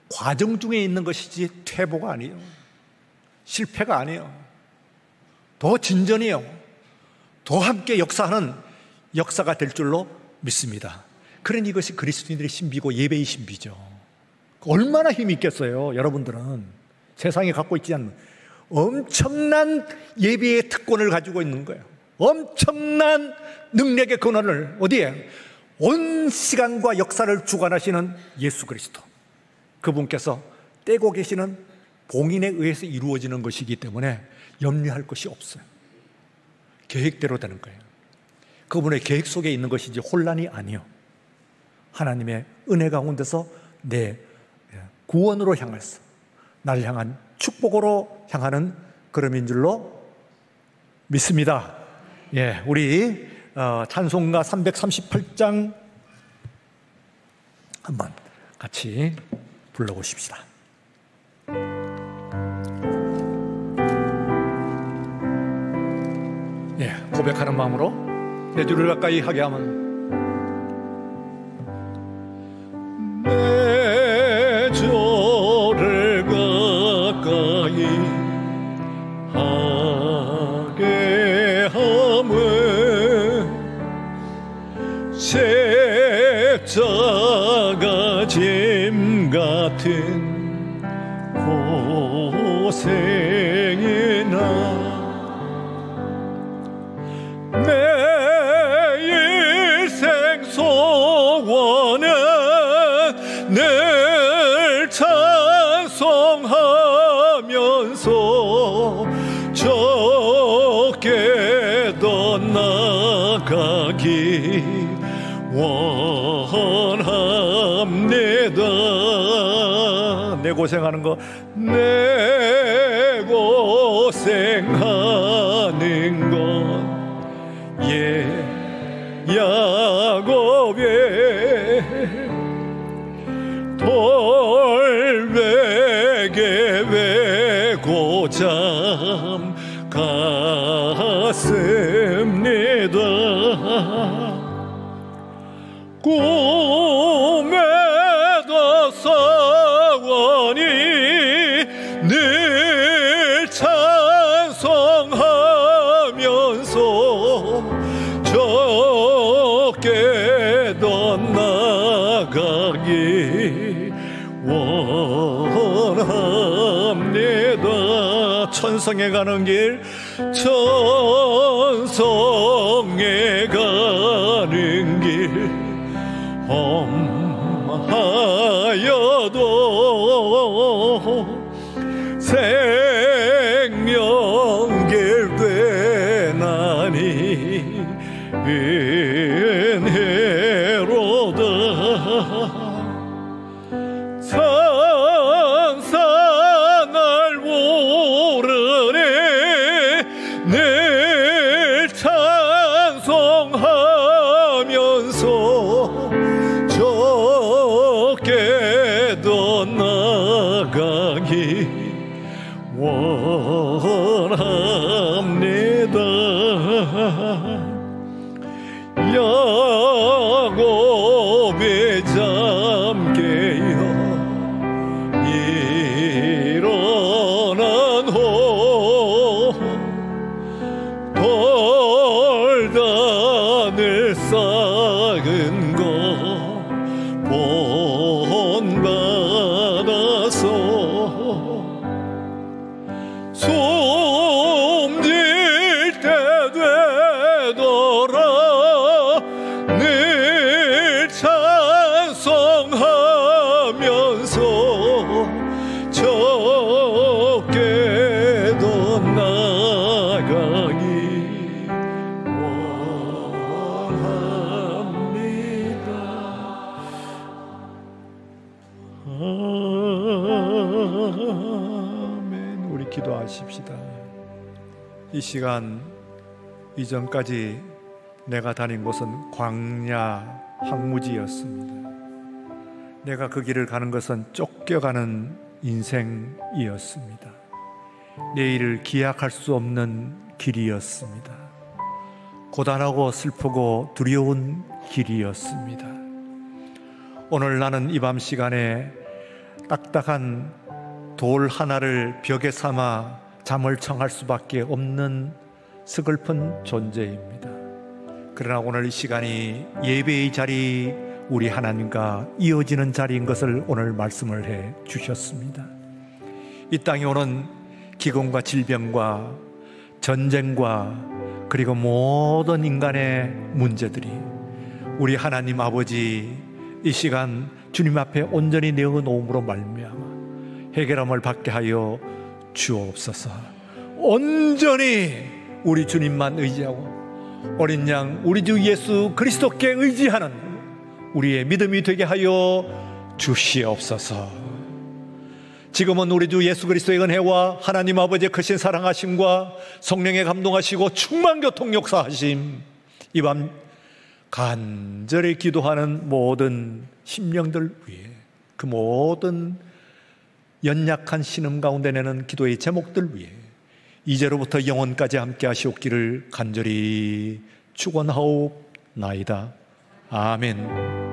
과정 중에 있는 것이지 퇴보가 아니에요. 실패가 아니에요. 더 진전이에요. 더 함께 역사하는 역사가 될 줄로 믿습니다. 그러니 이것이 그리스도인들의 신비고 예배의 신비죠. 얼마나 힘이 있겠어요. 여러분들은 세상에 갖고 있지 않는 엄청난 예배의 특권을 가지고 있는 거예요. 엄청난 능력의 근원을 어디에? 온 시간과 역사를 주관하시는 예수 그리스도, 그분께서 떼고 계시는 봉인에 의해서 이루어지는 것이기 때문에 염려할 것이 없어요. 계획대로 되는 거예요. 그분의 계획 속에 있는 것이지 혼란이 아니요, 하나님의 은혜 가운데서 내 구원으로 향해서 나를 향한 축복으로 향하는 그름인 줄로 믿습니다. 우리 찬송가 338장 한번 같이 불러보십시다. 고백하는 마음으로 내 주를 가까이 하게 하면 내 주를 고생이나 내 일생 소원은 늘 찬송하면서 적게 더 나가기 원합니다. 내 고생하는 거, 내 고생하는 건 야곱의 돌베개 메고 잠갔습니다. 꿈에도 사원이 늘 찬송하면서 적게 더 나가기 원합니다. 천성에 가는 길, 천성에 가는 길 험하여도 생명길 되나니 은혜로다. 산산을 오르네 늘 찬송하면서 적게 더 나가기 원합니다. 야곱의 잠깨여 일어난 후 돌단을 쌓은 거 본받아서 숨질 때 되더라 늘 찬송하면서 적게 더 나가기 원합니다. 아멘. 우리 기도하십시다. 이 시간 이전까지 내가 다닌 곳은 광야 황무지였습니다. 내가 그 길을 가는 것은 쫓겨가는 인생이었습니다. 내일을 기약할 수 없는 길이었습니다. 고단하고 슬프고 두려운 길이었습니다. 오늘 나는 이 밤 시간에 딱딱한 돌 하나를 벽에 삼아 잠을 청할 수밖에 없는 서글픈 존재입니다. 그러나 오늘 이 시간이 예배의 자리, 우리 하나님과 이어지는 자리인 것을 오늘 말씀을 해 주셨습니다. 이 땅에 오는 기근과 질병과 전쟁과 그리고 모든 인간의 문제들이 우리 하나님 아버지 이 시간 주님 앞에 온전히 내어놓음으로 말미암아 해결함을 받게 하여 주옵소서. 온전히 우리 주님만 의지하고 어린 양 우리 주 예수 그리스도께 의지하는 우리의 믿음이 되게 하여 주시옵소서. 지금은 우리 주 예수 그리스도의 은혜와 하나님 아버지의 크신 사랑하심과 성령의 감동하시고 충만교통 역사하심, 이 밤 간절히 기도하는 모든 심령들 위해, 그 모든 연약한 신음 가운데 내는 기도의 제목들 위해 이제로부터 영원까지 함께 하시옵기를 간절히 축원하옵나이다. 아멘.